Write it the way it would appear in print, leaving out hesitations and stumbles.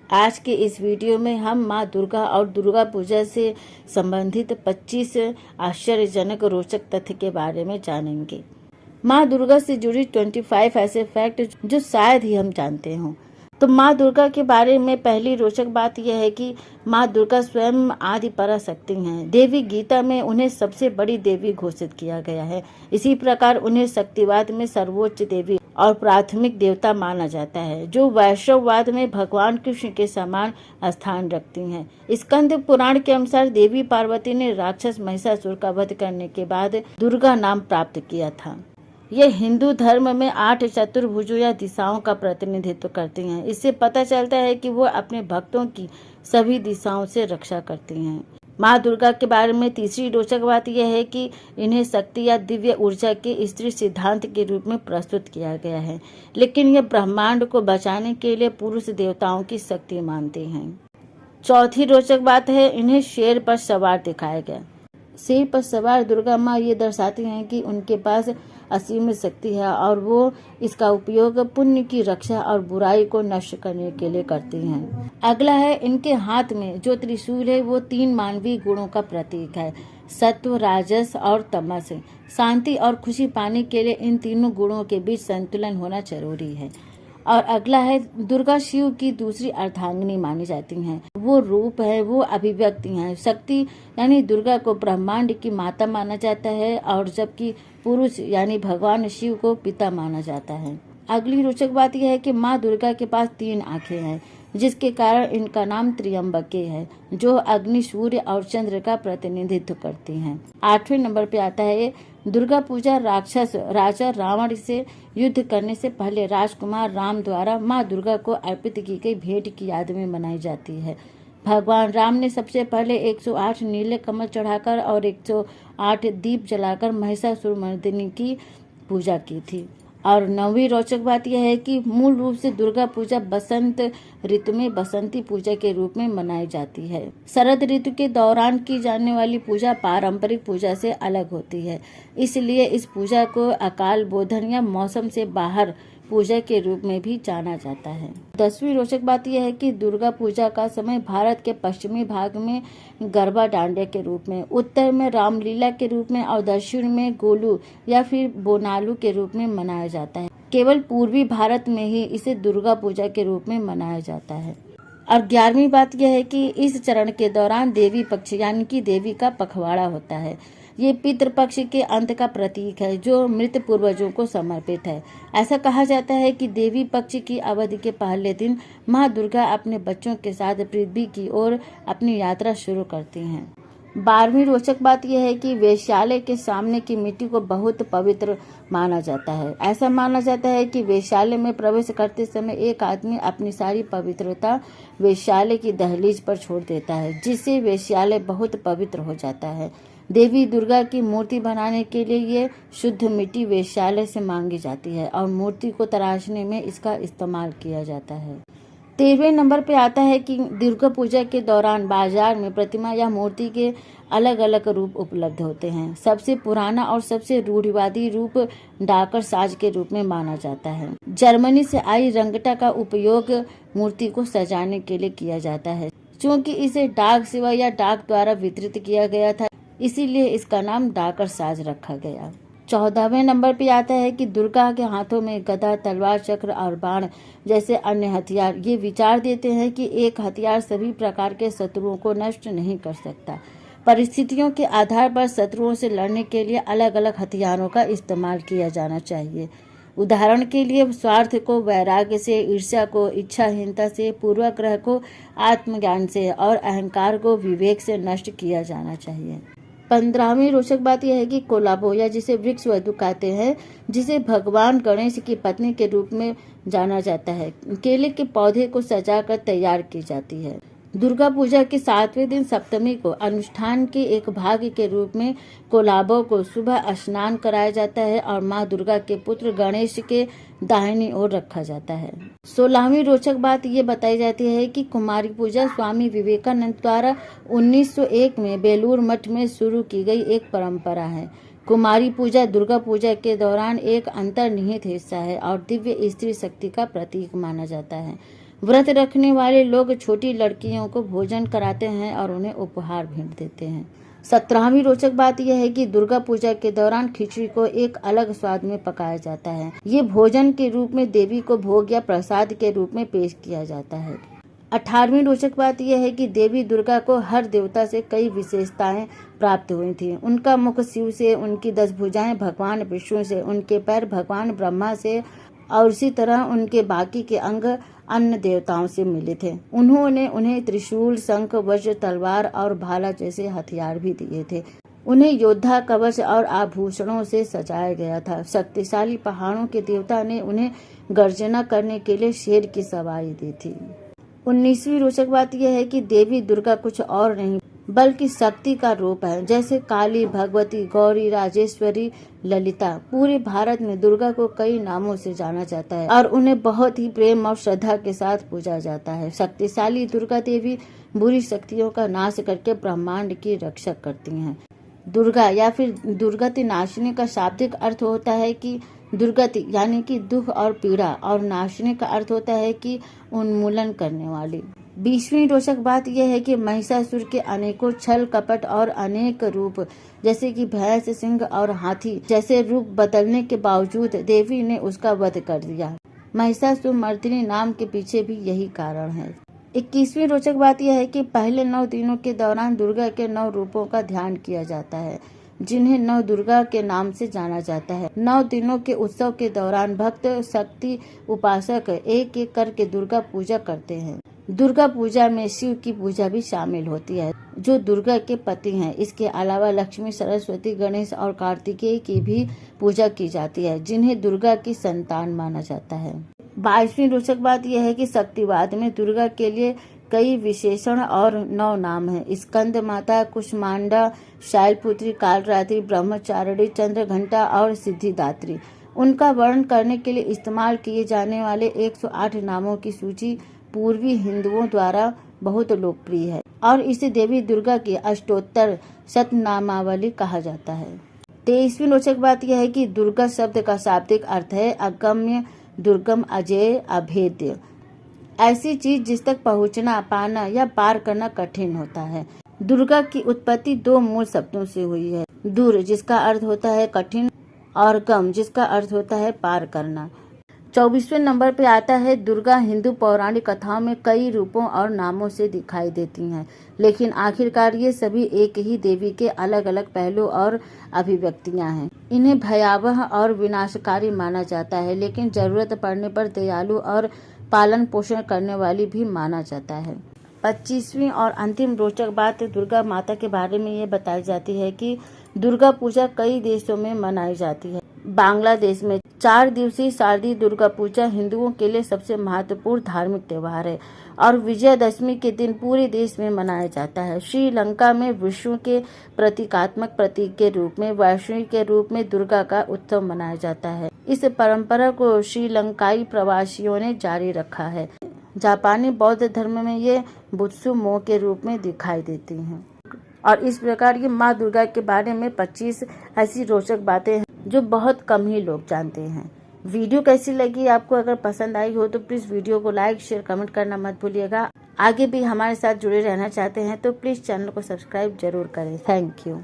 आज के इस वीडियो में हम माँ दुर्गा और दुर्गा पूजा से संबंधित 25 आश्चर्यजनक रोचक तथ्य के बारे में जानेंगे। माँ दुर्गा से जुड़ी 25 ऐसे फैक्ट जो शायद ही हम जानते हों। तो माँ दुर्गा के बारे में पहली रोचक बात यह है कि माँ दुर्गा स्वयं आदि पराशक्ति हैं। देवी गीता में उन्हें सबसे बड़ी देवी घोषित किया गया है। इसी प्रकार उन्हें शक्तिवाद में सर्वोच्च देवी और प्राथमिक देवता माना जाता है, जो वैष्णववाद में भगवान कृष्ण के समान स्थान रखती हैं। स्कंद पुराण के अनुसार देवी पार्वती ने राक्षस महिषासुर का वध करने के बाद दुर्गा नाम प्राप्त किया था। ये हिंदू धर्म में 8 चतुर्भुजों या दिशाओं का प्रतिनिधित्व करती हैं। इससे पता चलता है कि वो अपने भक्तों की सभी दिशाओं से रक्षा करती हैं। माँ दुर्गा के बारे में तीसरी रोचक बात यह है कि इन्हें शक्ति या दिव्य ऊर्जा के स्त्री सिद्धांत के रूप में प्रस्तुत किया गया है, लेकिन ये ब्रह्मांड को बचाने के लिए पुरुष देवताओं की शक्ति मानते हैं। चौथी रोचक बात है, इन्हें शेर पर सवार दिखाया गया। शेर पर सवार दुर्गा माँ ये दर्शाती हैं कि उनके पास असीम शक्ति है और वो इसका उपयोग पुण्य की रक्षा और बुराई को नष्ट करने के लिए करती हैं। अगला है, इनके हाथ में जो त्रिशूल है वो 3 मानवीय गुणों का प्रतीक है, सत्व, राजस और तमस। शांति और खुशी पाने के लिए इन तीनों गुणों के बीच संतुलन होना जरूरी है। और अगला है, दुर्गा शिव की दूसरी अर्धांगिनी मानी जाती हैं। वो रूप है, वो अभिव्यक्ति हैं। शक्ति यानी दुर्गा को ब्रह्मांड की माता माना जाता है और जबकि पुरुष यानी भगवान शिव को पिता माना जाता है। अगली रोचक बात यह है कि माँ दुर्गा के पास 3 आंखें हैं, जिसके कारण इनका नाम त्र्यंबके है, जो अग्नि, सूर्य और चंद्र का प्रतिनिधित्व करती हैं। 8वें नंबर पे आता है, दुर्गा पूजा राक्षस राजा रावण से युद्ध करने से पहले राजकुमार राम द्वारा माँ दुर्गा को अर्पित की गई भेंट की याद में मनाई जाती है। भगवान राम ने सबसे पहले 108 नीले कमल चढ़ाकर और 108 दीप जलाकर महिषासुरमर्दिनी की पूजा की थी। और 9वीं रोचक बात यह है कि मूल रूप से दुर्गा पूजा बसंत ऋतु में बसंती पूजा के रूप में मनाई जाती है। शरद ऋतु के दौरान की जाने वाली पूजा पारंपरिक पूजा से अलग होती है, इसलिए इस पूजा को अकाल बोधन या मौसम से बाहर पूजा के रूप में भी जाना जाता है। 10वीं रोचक बात यह है कि दुर्गा पूजा का समय भारत के पश्चिमी भाग में गरबा डांडिया के रूप में, उत्तर में रामलीला के रूप में और दक्षिण में गोलू या फिर बोनालू के रूप में मनाया जाता है। केवल पूर्वी भारत में ही इसे दुर्गा पूजा के रूप में मनाया जाता है। और 11वीं बात यह है कि इस चरण के दौरान देवी पक्ष यानी कि देवी का पखवाड़ा होता है। ये पितृपक्ष के अंत का प्रतीक है, जो मृत पूर्वजों को समर्पित है। ऐसा कहा जाता है कि देवी पक्ष की अवधि के पहले दिन माँ दुर्गा अपने बच्चों के साथ पृथ्वी की ओर अपनी यात्रा शुरू करती हैं। 12वीं रोचक बात यह है कि वेश्यालय के सामने की मिट्टी को बहुत पवित्र माना जाता है। ऐसा माना जाता है कि वेश्यालय में प्रवेश करते समय एक आदमी अपनी सारी पवित्रता वेश्यालय की दहलीज पर छोड़ देता है, जिससे वेश्यालय बहुत पवित्र हो जाता है। देवी दुर्गा की मूर्ति बनाने के लिए ये शुद्ध मिट्टी वेश्यालय से मांगी जाती है और मूर्ति को तराशने में इसका इस्तेमाल किया जाता है। 13वें नंबर पे आता है कि दुर्गा पूजा के दौरान बाजार में प्रतिमा या मूर्ति के अलग अलग रूप उपलब्ध होते हैं। सबसे पुराना और सबसे रूढ़िवादी रूप डाकर साज के रूप में माना जाता है। जर्मनी से आई रंगटा का उपयोग मूर्ति को सजाने के लिए किया जाता है। चूँकि इसे डाक सेवा या डाक द्वारा वितरित किया गया था, इसीलिए इसका नाम डाकर साज रखा गया। 14वें नंबर पे आता है कि दुर्गा के हाथों में गदा, तलवार, चक्र और बाण जैसे अन्य हथियार ये विचार देते हैं कि एक हथियार सभी प्रकार के शत्रुओं को नष्ट नहीं कर सकता। परिस्थितियों के आधार पर शत्रुओं से लड़ने के लिए अलग अलग हथियारों का इस्तेमाल किया जाना चाहिए। उदाहरण के लिए स्वार्थ को वैराग्य से, ईर्ष्या को इच्छाहीनता से, पूर्वाग्रह को आत्मज्ञान से और अहंकार को विवेक से नष्ट किया जाना चाहिए। 15वीं रोचक बात यह है कि कोलाबो या जिसे वृक्ष वधु कहते हैं, जिसे भगवान गणेश की पत्नी के रूप में जाना जाता है, केले के पौधे को सजाकर तैयार की जाती है। दुर्गा पूजा के 7वें दिन सप्तमी को अनुष्ठान के एक भाग के रूप में कोलाबो को सुबह स्नान कराया जाता है और माँ दुर्गा के पुत्र गणेश के दाहिनी ओर रखा जाता है। 16वीं रोचक बात ये बताई जाती है कि कुमारी पूजा स्वामी विवेकानंद द्वारा 1901 में बेलूर मठ में शुरू की गई एक परंपरा है। कुमारी पूजा दुर्गा पूजा के दौरान एक अंतर्निहित हिस्सा है और दिव्य स्त्री शक्ति का प्रतीक माना जाता है। व्रत रखने वाले लोग छोटी लड़कियों को भोजन कराते हैं और उन्हें उपहार भेंट देते हैं। 17वीं रोचक बात यह है कि दुर्गा पूजा के दौरान खिचड़ी को एक अलग स्वाद में पकाया जाता है। ये भोजन के रूप में देवी को भोग या प्रसाद के रूप में पेश किया जाता है। 18वीं रोचक बात यह है कि देवी दुर्गा को हर देवता से कई विशेषताएं प्राप्त हुई थी। उनका मुख शिव से, उनकी 10 भुजाएं भगवान विष्णु से, उनके पैर भगवान ब्रह्मा से और इसी तरह उनके बाकी के अंग अन्य देवताओं से मिले थे। उन्होंने उन्हें त्रिशूल, शंख, वज्र, तलवार और भाला जैसे हथियार भी दिए थे। उन्हें योद्धा, कवच और आभूषणों से सजाया गया था। शक्तिशाली पहाड़ों के देवता ने उन्हें गर्जना करने के लिए शेर की सवारी दी थी। 19वीं रोचक बात यह है कि देवी दुर्गा कुछ और नहीं बल्कि शक्ति का रूप है। जैसे काली, भगवती, गौरी, राजेश्वरी, ललिता। पूरे भारत में दुर्गा को कई नामों से जाना जाता है और उन्हें बहुत ही प्रेम और श्रद्धा के साथ पूजा जाता है। शक्तिशाली दुर्गा देवी बुरी शक्तियों का नाश करके ब्रह्मांड की रक्षा करती हैं। दुर्गा या फिर दुर्गति नाशनी का शाब्दिक अर्थ होता है कि दुर्गति यानी कि दुख और पीड़ा, और नाशनी का अर्थ होता है कि उन्मूलन करने वाली। 20वीं रोचक बात यह है कि महिषासुर के अनेकों छल कपट और अनेक रूप जैसे कि भैंस, सिंह और हाथी जैसे रूप बदलने के बावजूद देवी ने उसका वध कर दिया। महिषासुर मर्दिनी नाम के पीछे भी यही कारण है। 21वीं रोचक बात यह है कि पहले 9 दिनों के दौरान दुर्गा के 9 रूपों का ध्यान किया जाता है, जिन्हें 9 दुर्गा के नाम से जाना जाता है। 9 दिनों के उत्सव के दौरान भक्त शक्ति उपासक एक एक करके दुर्गा पूजा करते हैं। दुर्गा पूजा में शिव की पूजा भी शामिल होती है, जो दुर्गा के पति हैं। इसके अलावा लक्ष्मी, सरस्वती, गणेश और कार्तिकेय की भी पूजा की जाती है, जिन्हें दुर्गा की संतान माना जाता है। 22वीं रोचक बात यह है कि शक्तिवाद में दुर्गा के लिए कई विशेषण और 9 नाम हैं। स्कंद माता, कुष्मांडा, शैलपुत्री, कालरात्रि, ब्रह्मचारिणी, चंद्रघंटा और सिद्धिदात्री। उनका वर्णन करने के लिए इस्तेमाल किए जाने वाले 108 नामों की सूची पूर्वी हिंदुओं द्वारा बहुत लोकप्रिय है और इसे देवी दुर्गा की अष्टोत्तर शतनामावली कहा जाता है। 23वीं रोचक बात यह है कि दुर्गा शब्द का शाब्दिक अर्थ है अगम्य, दुर्गम, अजेय, अभेद्य। ऐसी चीज जिस तक पहुंचना, पाना या पार करना कठिन होता है। दुर्गा की उत्पत्ति 2 मूल शब्दों से हुई है। दूर जिसका अर्थ होता है कठिन और गम जिसका अर्थ होता है पार करना। 24वें नंबर पे आता है दुर्गा। हिंदू पौराणिक कथाओं में कई रूपों और नामों से दिखाई देती हैं, लेकिन आखिरकार ये सभी एक ही देवी के अलग अलग पहलू और अभिव्यक्तियां हैं। इन्हें भयावह और विनाशकारी माना जाता है, लेकिन जरूरत पड़ने पर दयालु और पालन पोषण करने वाली भी माना जाता है। 25वीं और अंतिम रोचक बात दुर्गा माता के बारे में ये बताई जाती है कि दुर्गा पूजा कई देशों में मनाई जाती है। बांग्लादेश में 4 दिवसीय शारदीय दुर्गा पूजा हिंदुओं के लिए सबसे महत्वपूर्ण धार्मिक त्योहार है और विजयदशमी के दिन पूरे देश में मनाया जाता है। श्रीलंका में विष्णु के प्रतीकात्मक प्रतीक के रूप में, वैष्णवी के रूप में दुर्गा का उत्सव मनाया जाता है। इस परंपरा को श्रीलंकाई प्रवासियों ने जारी रखा है। जापानी बौद्ध धर्म में ये बुत्सु मोह के रूप में दिखाई देती हैं। और इस प्रकार ये माँ दुर्गा के बारे में 25 ऐसी रोचक बातें हैं जो बहुत कम ही लोग जानते हैं। वीडियो कैसी लगी आपको? अगर पसंद आई हो तो प्लीज वीडियो को लाइक, शेयर, कमेंट करना मत भूलिएगा। आगे भी हमारे साथ जुड़े रहना चाहते हैं तो प्लीज चैनल को सब्सक्राइब जरूर करें। Thank you.